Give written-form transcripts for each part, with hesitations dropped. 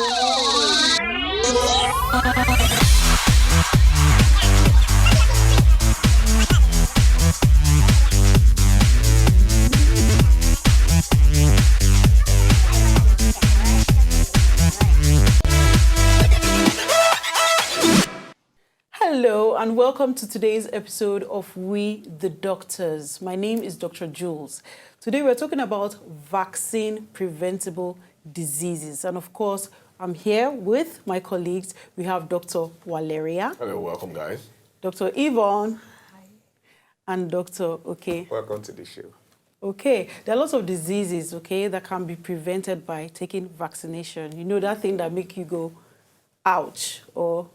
Hello and welcome to today's episode of We the Doctors. My name is Dr. Jules. Today we're talking about vaccine preventable diseases. And of course, I'm here with my colleagues. We have Dr. Valeria. Hello, welcome guys. Dr. Yvonne. Hi. And Dr. Okay. Welcome to the show. Okay, there are lots of diseases, okay, that can be prevented by taking vaccination. You know that thing that make you go, ouch, or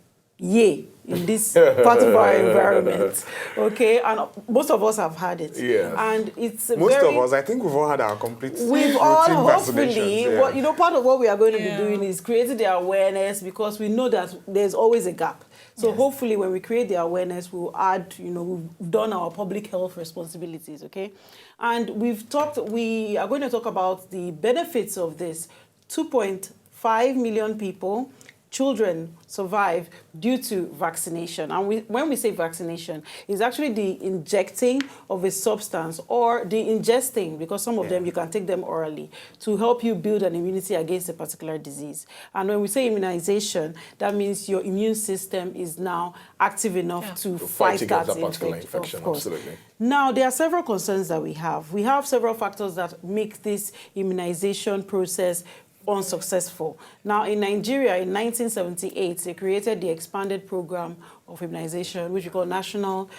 yay, in this part of our environment, okay? And most of us have had it. Yes. And it's Most of us, I think we've all had our complete We've all, routine hopefully, vaccinations, but you know, part of what we are going to be doing is creating the awareness, because we know that there's always a gap. So hopefully when we create the awareness, we'll add, you know, we've done our public health responsibilities, okay? And we are going to talk about the benefits of this. 2.5 million people, children, survive due to vaccination. And when we say vaccination, it's actually the injecting of a substance or the ingesting, because some of them you can take them orally, to help you build an immunity against a particular disease. And when we say immunization, that means your immune system is now active enough to fight that infection. Absolutely. Now, there are several concerns that we have. We have several factors that make this immunization process unsuccessful. Now, in Nigeria, in 1978, they created the expanded program of immunization, which we call National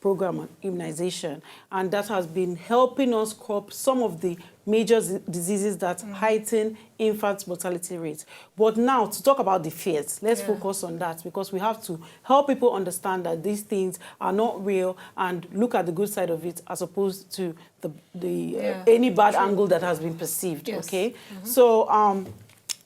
Program on Immunization. And that has been helping us curb some of the major diseases that heighten infant mortality rates. But now, to talk about the fears, let's focus on that, because we have to help people understand that these things are not real and look at the good side of it as opposed to any bad angle that has been perceived, okay? So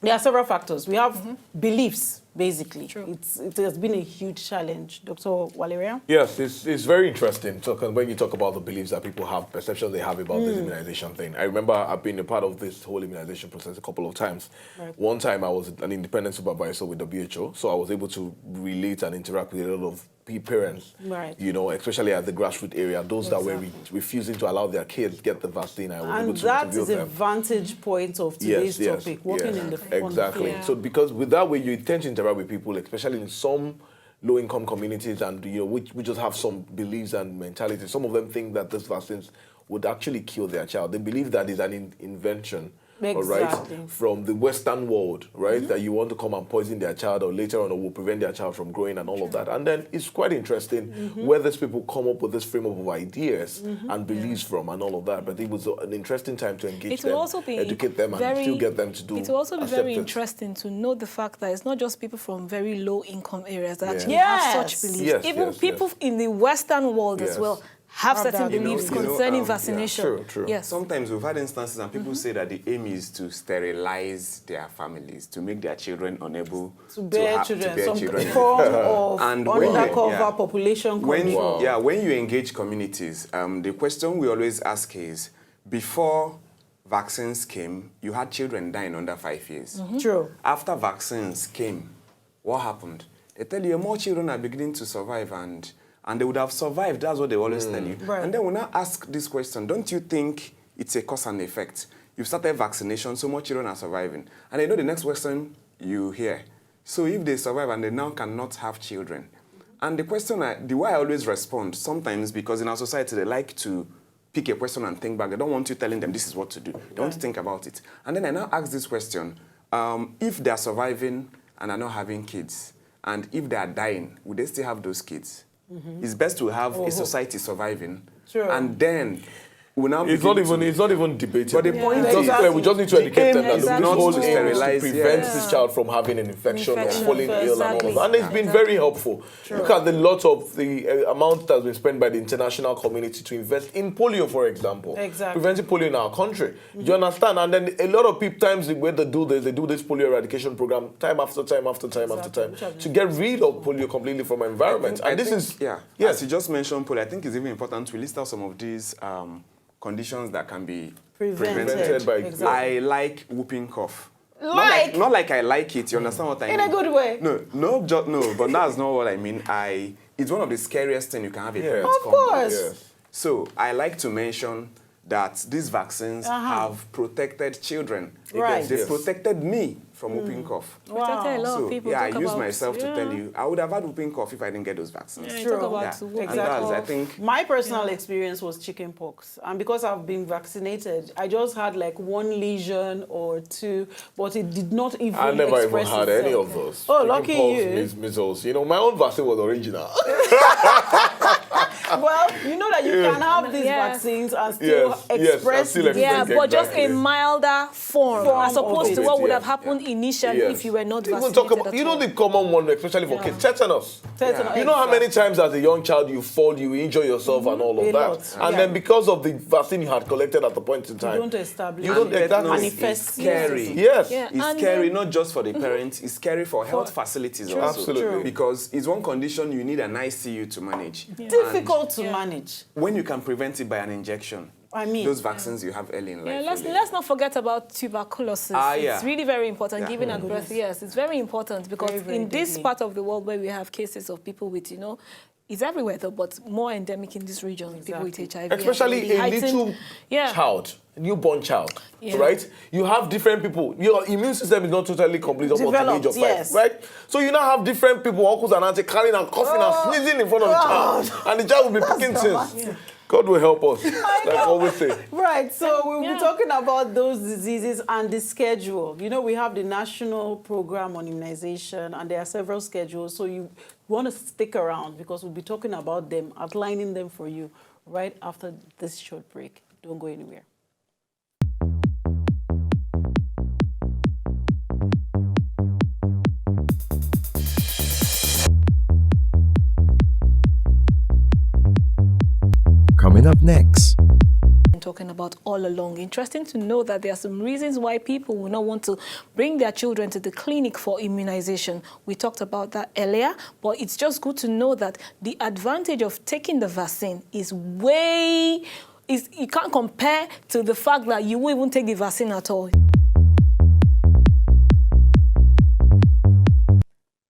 there are several factors. We have beliefs, basically. It has been a huge challenge. Dr. Valeria? Yes, it's very interesting when you talk about the beliefs that people have, perceptions they have about this immunization thing. I remember I've been a part of this whole immunization process a couple of times. Right. One time I was an independent supervisor with WHO, so I was able to relate and interact with a lot of parents, you know, especially at the grassroots area, those that were refusing to allow their kids get the vaccine. I was able to that is a vantage point of today's topic, working in the front. Exactly. So because with that way, you tend to interact with people, especially in some low-income communities, and you know, we just have some beliefs and mentality. Some of them think that these vaccines would actually kill their child. They believe that is an invention. Right, from the Western world, right, that you want to come and poison their child, or later on, or will prevent their child from growing and all of that. And then it's quite interesting where these people come up with this framework of ideas and beliefs from and all of that. But it was an interesting time to engage them, educate them, and still get them to do. It will also be very interesting to know the fact that it's not just people from very low-income areas that actually have such beliefs. Even people in the Western world as well have certain beliefs concerning vaccination. True. Yes. Sometimes we've had instances and people say that the aim is to sterilize their families, to make their children unable to bear children. Form of undercover population control. When you engage communities, the question we always ask is, before vaccines came, you had children dying under 5 years. True. After vaccines came, what happened? They tell you more children are beginning to survive, and they would have survived. That's what they always tell you. Right. And then when I ask this question, don't you think it's a cause and effect? You've started vaccination, so more children are surviving. And I know the next question you hear. So if they survive and they now cannot have children. And the question, the way I always respond, sometimes because in our society they like to pick a question and think back. They don't want you telling them this is what to do. They want to think about it. And then I now ask this question, if they are surviving and are not having kids, and if they are dying, would they still have those kids? It's best to have a society surviving, and then we now it's not even debated. But the point is, we just need to educate them that the goal is to prevent this child from having an infection or falling ill and all of that. And it's been very helpful. Look at the lot of the amount that's been spent by the international community to invest in polio, for example, preventing polio in our country. Do you understand? And then a lot of people, times the way they do this polio eradication program time after time after time after time to get rid of polio completely from our environment. And this is as you just mentioned, polio, I think it's even important to list out some of these conditions that can be prevented by I like whooping cough. Not like I like it. You understand what I mean? In a good way. No, but that's not what I mean. It's one of the scariest things you can have a parent Of course. Yes. So I like to mention that these vaccines have protected children. Right. They protected me from whooping cough. Protected a lot of people. Yeah, I talk use about, myself to tell you, I would have had whooping cough if I didn't get those vaccines. Yeah, True. talk about Yeah. whooping And that's, cough. I think, My personal experience was chicken pox, and because I've been vaccinated, I just had like one lesion or two, but it did not even I never even express had itself. any of those. Oh, Chicken lucky pox, you. Measles. You know, my own vaccine was original. Well, you know that you can have these Yeah. vaccines and still Yes, yes, and express still the- express Yeah, but just a Exactly. milder form as opposed to it, what would yeah. have happened initially Yes. if you were not People vaccinated talk about, at you know, all. the common one, especially for kids, tetanus. Tetanus, You know how many exactly. times as a young child you fall, you injure yourself and all of A that. lot, And yeah. then because of the vaccine you had collected at the point in You time. don't establish. You don't and exactly tetanus manifest. is scary. Yes. Yeah. It's And, scary not just for the parents, it's scary for health facilities also. Absolutely. True. Because it's one condition you need an ICU to manage. Difficult to manage. When you can prevent it by an injection, I mean, those vaccines you have early in life. Yeah, really. let's not forget about tuberculosis. Yeah. It's really very important, Yeah. giving at birth. Yes, it's very important because Very, very in this deadly. part of the world where we have cases of people with, it's everywhere though, but more endemic in this region, people with HIV. Especially a little child, newborn child, Yeah. right? You have different people. Your immune system is not totally complete up until the age Developed, of 5, yes. right? So you now have different people, uncles and aunties, carrying and coughing and sneezing in front of the child. And the child will be picking things. God will help us, like I always say. Right, so we'll Yeah. be talking about those diseases and the schedule. You know, we have the national program on immunization, and there are several schedules, so you want to stick around because we'll be talking about them, outlining them for you right after this short break. Don't go anywhere. Coming up next. Talking about all along. Interesting to know that there are some reasons why people will not want to bring their children to the clinic for immunization. We talked about that earlier, but it's just good to know that the advantage of taking the vaccine is you can't compare to the fact that you won't even take the vaccine at all.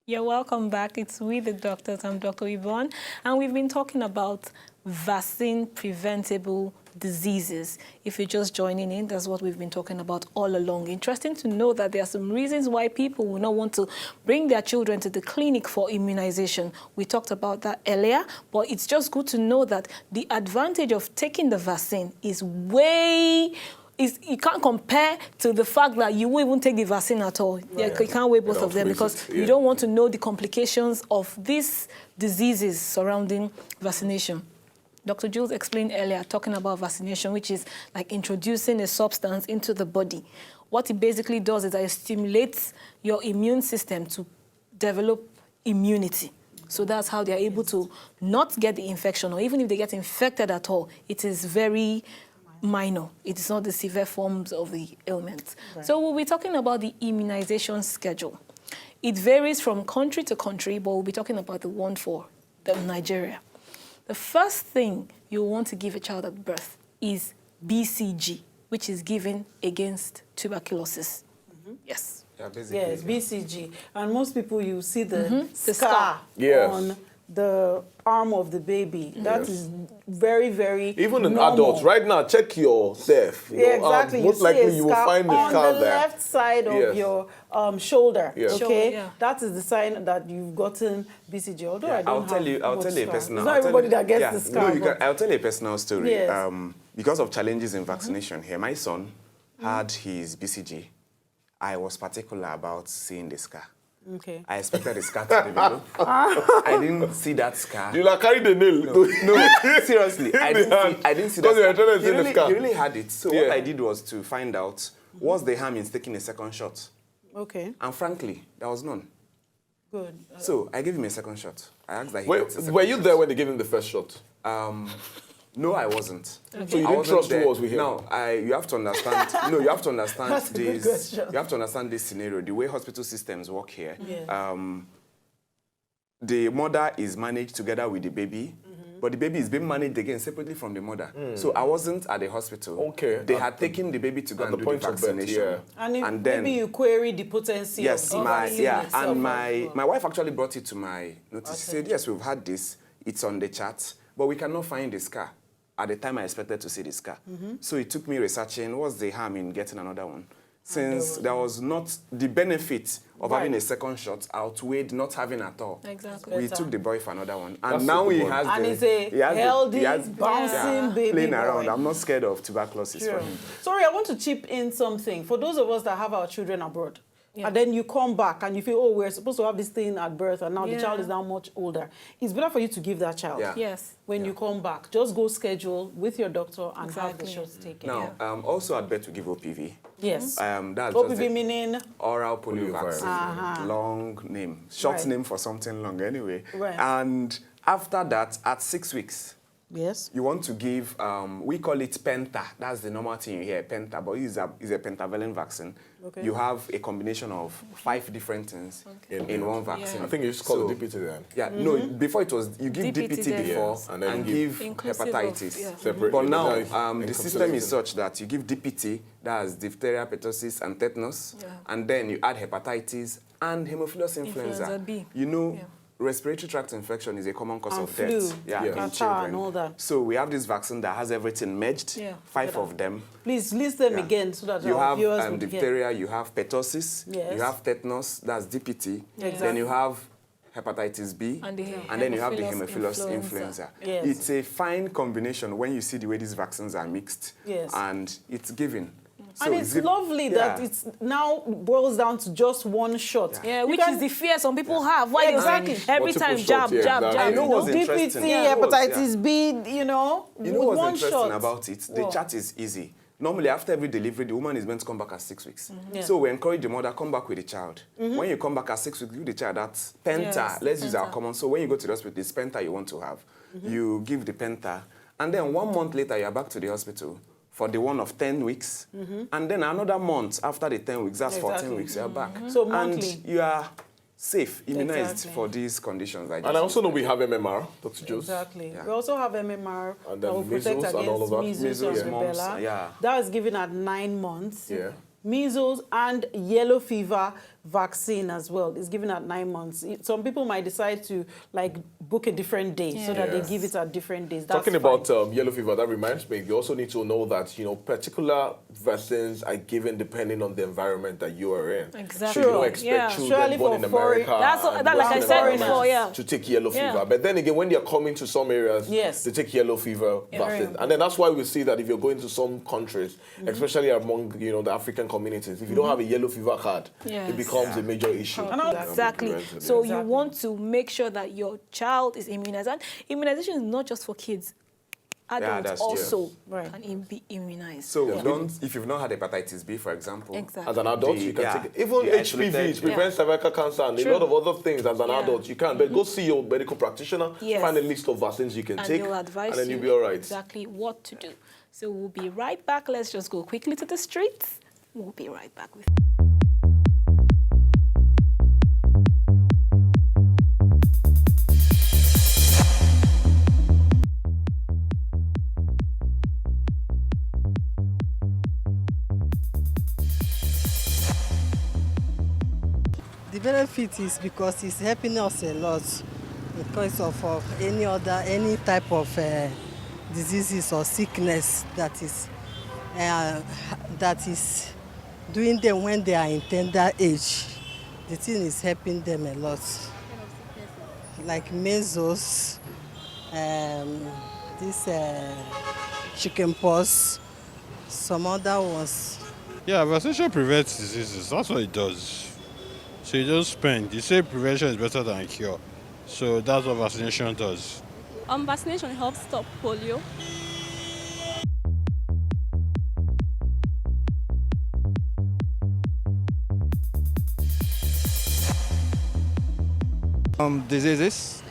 You're welcome back. It's We the Doctors. I'm Dr. Yvonne, and we've been talking about vaccine-preventable diseases. If you're just joining in, that's what we've been talking about all along. Interesting to know that there are some reasons why people will not want to bring their children to the clinic for immunization. We talked about that earlier, but it's just good to know that the advantage of taking the vaccine is you can't compare to the fact that you won't even take the vaccine at all. Yeah, you can't weigh both of them because you don't want to know the complications of these diseases surrounding vaccination. Dr. Jules explained earlier, talking about vaccination, which is like introducing a substance into the body. What it basically does is that it stimulates your immune system to develop immunity. So that's how they're able to not get the infection, or even if they get infected at all, it is very minor. It is not the severe forms of the ailment. Right. So we'll be talking about the immunization schedule. It varies from country to country, but we'll be talking about the one for Nigeria. The first thing you want to give a child at birth is BCG, which is given against tuberculosis. Yes. Yeah, basically. Yes, BCG. And most people, you see the scar Yes. on the arm of the baby. That is very, very Even in normal. adults, right now, check yourself. Yeah, exactly. Most see likely a you will scar find the on scar the there. left side of Yes. your shoulder. Yes. Okay, Shoulder, yeah. that is the sign that you've gotten BCG. Although I don't I'll tell you much a scar. personal. It's not everybody that gets the scar. No, I'll tell you a personal story. Yes. Because of challenges in vaccination here, my son had his BCG. I was particular about seeing the scar. Okay. I expected the scar to develop. I didn't see that scar. You like carry the nail. No, seriously, I didn't see that Because you were trying to see the scar. scar. He really had it. So what I did was to find out what's the harm in taking a second shot. Okay. And frankly, there was none. Good. So I gave him a second shot. I asked that he gets a second Were you shot. there when they gave him the first shot? No, I wasn't. So you I didn't wasn't trust there. who was with him? No, you have to understand. No, you have to understand That's a good this. question. You have to understand this scenario. The way hospital systems work here. Yeah. The mother is managed together with the baby. but the baby is being managed again separately from the mother. So I wasn't at the hospital. Okay. They had taken the baby to go and do the vaccination. And then maybe you query the potency of my wife actually brought it to my notice. She said, yes, we've had this. It's on the chart, but we cannot find the scar. At the time I expected to see the scar. So it took me researching what's the harm in getting another one. Since there was not the benefit of having a second shot outweighed not having at all. Exactly. We took the boy for another one. And now he has bouncing baby playing around. boy. I'm not scared of tuberculosis for him. Sorry, I want to chip in something. For those of us that have our children abroad, and then you come back and you feel, oh, we're supposed to have this thing at birth, and now the child is now much older. It's better for you to give that child. Yes. When you come back, just go schedule with your doctor and have the shots taken. Now, also I'd bet to give OPV. Yes. That's OPV meaning? Oral polio vaccine. Long name. Short name for something long anyway. Right. And after that, at 6 weeks, yes, you want to give, we call it penta. That's the normal thing you hear, penta, but it's a pentavalent vaccine. Okay. You have a combination of 5 different things in one vaccine. I think you used to call it DPT then. Yeah, no, before it was, you give DPT before and then give hepatitis. Separate. But now, the system is such that you give DPT, that's diphtheria, pertussis, and tetanus, and then you add hepatitis and Haemophilus influenza B. You know, respiratory tract infection is a common cause of death in children. And all that. So we have this vaccine that has everything merged, 5 of them. Please list them again so that you our viewers have diphtheria, you have pertussis, you have tetanus, that's DPT. Then you have hepatitis B, and then you have the Haemophilus influenza. It's a fine combination when you see the way these vaccines are mixed, and it's given. So and it's lovely that it's now boils down to just one shot. Yeah, which is the fear some people have. Why every time jab. You know what's interesting? DPT, hepatitis B, you know what's interesting about it? The chat is easy. Normally, after every delivery, the woman is meant to come back at 6 weeks. So we encourage the mother, come back with the child. When you come back at 6 weeks, give the child that penta. Let's use our common. So when you go to the hospital, it's penta you want to have. You give the penta. And then 1 month later, you're back to the hospital for the one of 10 weeks. And then another month after the 10 weeks, that's 14 weeks, you're back. So monthly. And you are safe, immunized for these conditions. And I also know we have MMR, Dr. Jules. Exactly. We also have MMR and that will protect against measles and rubella. That is given at 9 months. Measles and yellow fever vaccine as well is given at 9 months. Some people might decide to book a different day so that they give it at different days. That's Talking about yellow fever, that reminds me, you also need to know that particular vaccines are given depending on the environment that you are in. Exactly. So you don't expect children born in America like I said before, to take yellow fever. But then again, when they're coming to some areas, they take yellow fever vaccine. And then that's why we see that if you're going to some countries, especially among the African communities, if you don't have a yellow fever card, it becomes a major issue. Exactly. So you want to make sure that your child is immunized. And immunization is not just for kids. Adults also can be immunized. So if you've not had hepatitis B, for example, as an adult, you can take it. Even HPV, it prevents cervical cancer and a lot of other things as an adult. You can. But go see your medical practitioner, find a list of vaccines you can take, they'll advise and then you'll be all right. Exactly what to do. So we'll be right back. Let's just go quickly to the streets. We'll be right back with The benefit is because it's helping us a lot because of any type of diseases or sickness that is doing them when they are in tender age. The thing is helping them a lot. Like measles, this chicken pox, some other ones. Yeah, vaccination prevents diseases. That's what it does. So you don't spend. You say prevention is better than cure. So that's what vaccination does. Vaccination helps stop polio. Diseases,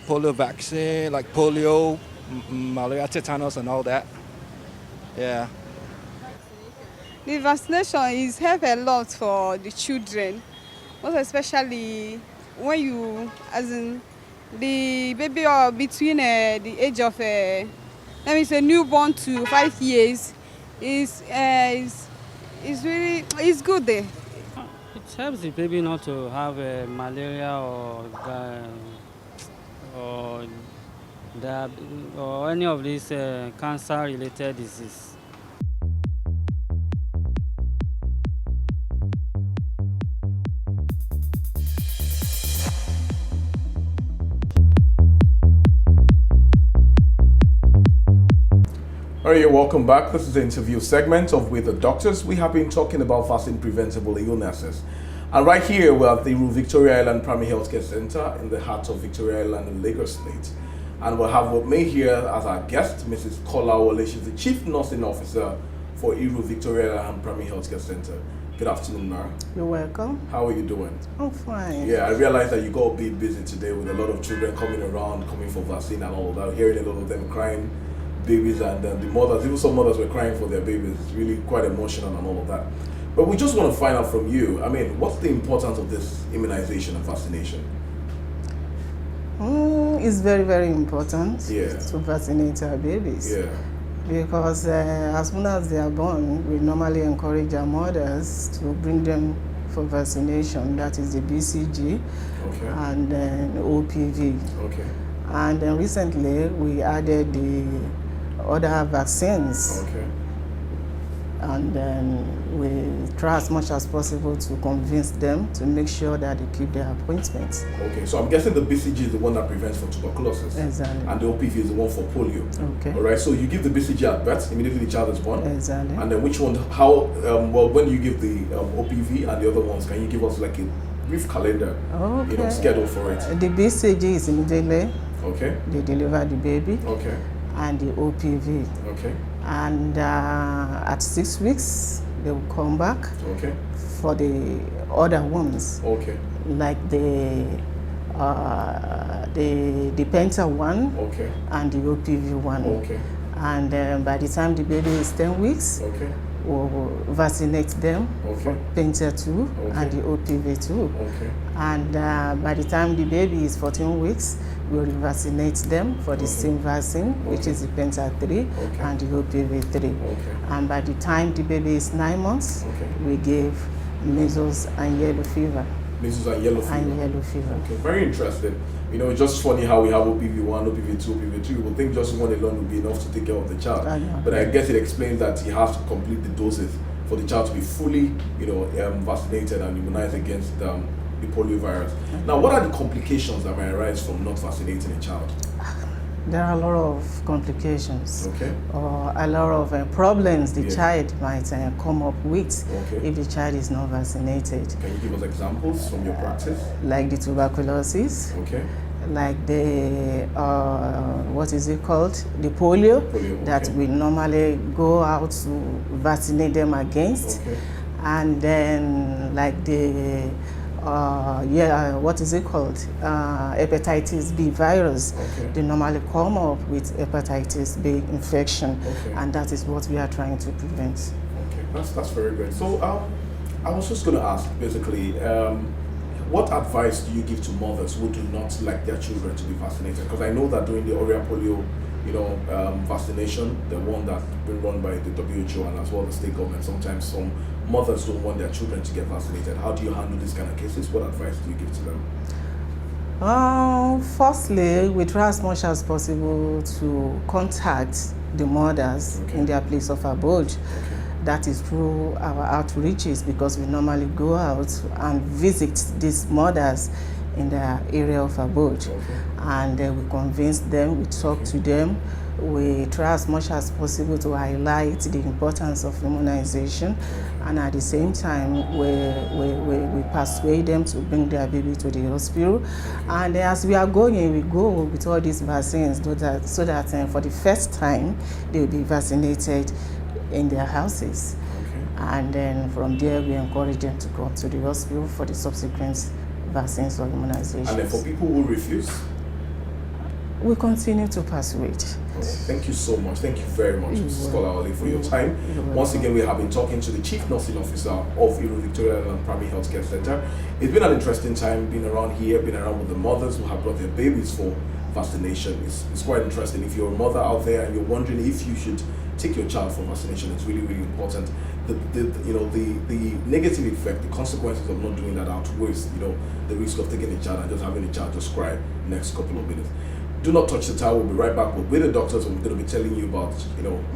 polio vaccine, like polio, malaria, tetanus, and all that. Yeah. The vaccination is help a lot for the children, most especially when you, the baby between the age of, let me say, newborn to 5 years is really, it's good there. It helps the baby not to have malaria or any of these cancer-related disease. All right, welcome back. This is the interview segment of With the Doctors. We have been talking about vaccine-preventable illnesses. And right here, we're at the Victoria Island Primary Healthcare Center in the heart of Victoria Island in Lagos State. And we'll have with me here as our guest, Mrs. Kola Wole. She's the Chief Nursing Officer for Victoria Island Primary Healthcare Center. Good afternoon, Mara. You're welcome. How are you doing? I'm fine. Yeah, I realize that you got a bit busy today with a lot of children coming around, coming for vaccine and all of that, hearing a lot of them crying. Babies and the mothers, even some mothers were crying for their babies. It's really quite emotional and all of that. But we just want to find out from you, I mean, what's the importance of this immunization and vaccination? It's very, very important to vaccinate our babies. Yeah. Because as soon as they are born, we normally encourage our mothers to bring them for vaccination. That is the BCG and then OPV. Okay. And then recently we added the other vaccines. Okay. And then we try as much as possible to convince them to make sure that they keep their appointments. Okay, so I'm guessing the BCG is the one that prevents from tuberculosis. Exactly. And the OPV is the one for polio. Okay. All right, so you give the BCG at birth, immediately the child is born. Exactly. And then which one, how, when do you give the OPV and the other ones? Can you give us like a brief calendar, schedule for it? The BCG is immediately. Okay. They deliver the baby. Okay. And the OPV. Okay. And at 6 weeks, they will come back. Okay. For the other ones. Okay. Like the Penta one. Okay. And the OPV one. Okay. And by the time the baby is 10 weeks, we'll vaccinate them for Penta 2 and the OPV 2. Okay. And by the time the baby is 14 weeks, we'll vaccinate them for the same vaccine, which is the Penta 3 and the OPV 3. And by the time the baby is 9 months, we give measles and yellow fever. Measles and yellow fever. And yellow fever. Okay, very interesting. You know, it's just funny how we have OPV 1, OPV 2, OPV 3. We would think just one alone would be enough to take care of the child. But I guess it explains that he has to complete the doses for the child to be fully, vaccinated and immunized against the polio virus. Now, what are the complications that may arise from not vaccinating a child? There are a lot of complications. Okay. Or a lot of problems the child might come up with if the child is not vaccinated. Can you give us examples from your practice? Like the tuberculosis. Okay. Like the, what is it called? The polio, that we normally go out to vaccinate them against. Okay. And then like the, what is it called? Hepatitis B virus. They normally come up with hepatitis B infection, and that is what we are trying to prevent. Okay, that's very good. So I was just going to ask, basically, what advice do you give to mothers who do not like their children to be vaccinated? Because I know that during the oral polio, vaccination, the one that's been run by the WHO and as well the state government, sometimes some mothers don't want their children to get vaccinated. How do you handle these kind of cases? What advice do you give to them? Firstly, we try as much as possible to contact the mothers in their place of abode. That is through our outreaches, because we normally go out and visit these mothers in their area of abode. And we convince them, we talk to them, we try as much as possible to highlight the importance of immunization, and at the same time we persuade them to bring their baby to the hospital. And as we are going, we go with all these vaccines so that for the first time they will be vaccinated in their houses. And then from there we encourage them to come to the hospital for the subsequent vaccines or immunizations. And then for people who refuse? we continue to persuade. Thank you so much. Thank you very much, Mrs. Kolawole, for your time. Once again, we have been talking to the Chief Nursing Officer of Iro Victoria Island Primary Healthcare Center. It's been an interesting time being around here, being around with the mothers who have brought their babies for vaccination. It's quite interesting. If you're a mother out there and you're wondering if you should take your child for vaccination, it's really, really important. The negative effect, the consequences of not doing that outweighs, the risk of taking a child and just having a child just cry next couple of minutes. Do not touch the towel. We'll be right back. But with the doctors, I'm going to be telling you about,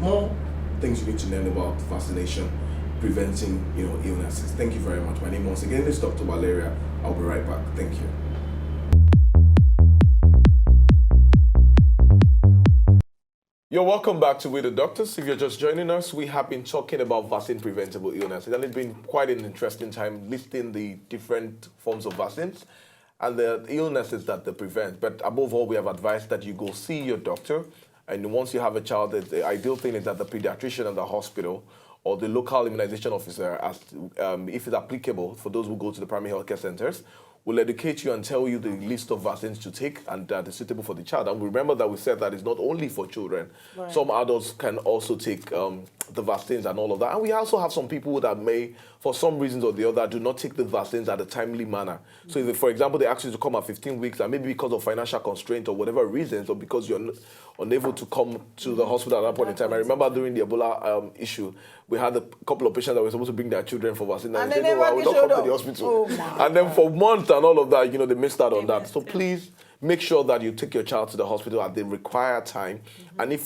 more things you need to learn about vaccination, preventing, illnesses. Thank you very much. My name once again is Dr. Valeria. I'll be right back. Thank you. You're welcome back to With the Doctors. If you're just joining us, we have been talking about vaccine-preventable illnesses, and it's been quite an interesting time listing the different forms of vaccines and the illnesses that they prevent. But above all, we have advised that you go see your doctor, and once you have a child, the ideal thing is that the pediatrician at the hospital or the local immunization officer, if it's applicable for those who go to the primary healthcare centers, will educate you and tell you the list of vaccines to take and that is suitable for the child. And remember that we said that it's not only for children. Right. Some adults can also take the vaccines and all of that. And we also have some people that may, for some reasons or the other, do not take the vaccines at a timely manner. Mm-hmm. So if, for example, they ask you to come at 15 weeks, and maybe because of financial constraint or whatever reasons, or because you're unable to come to the hospital at that point in time. I remember during the Ebola issue, we had a couple of patients that were supposed to bring their children for vaccine, and they said, no, I will not come to the hospital. And then for months and all of that, they missed out on that. So please make sure that you take your child to the hospital at the required time. Mm-hmm. And if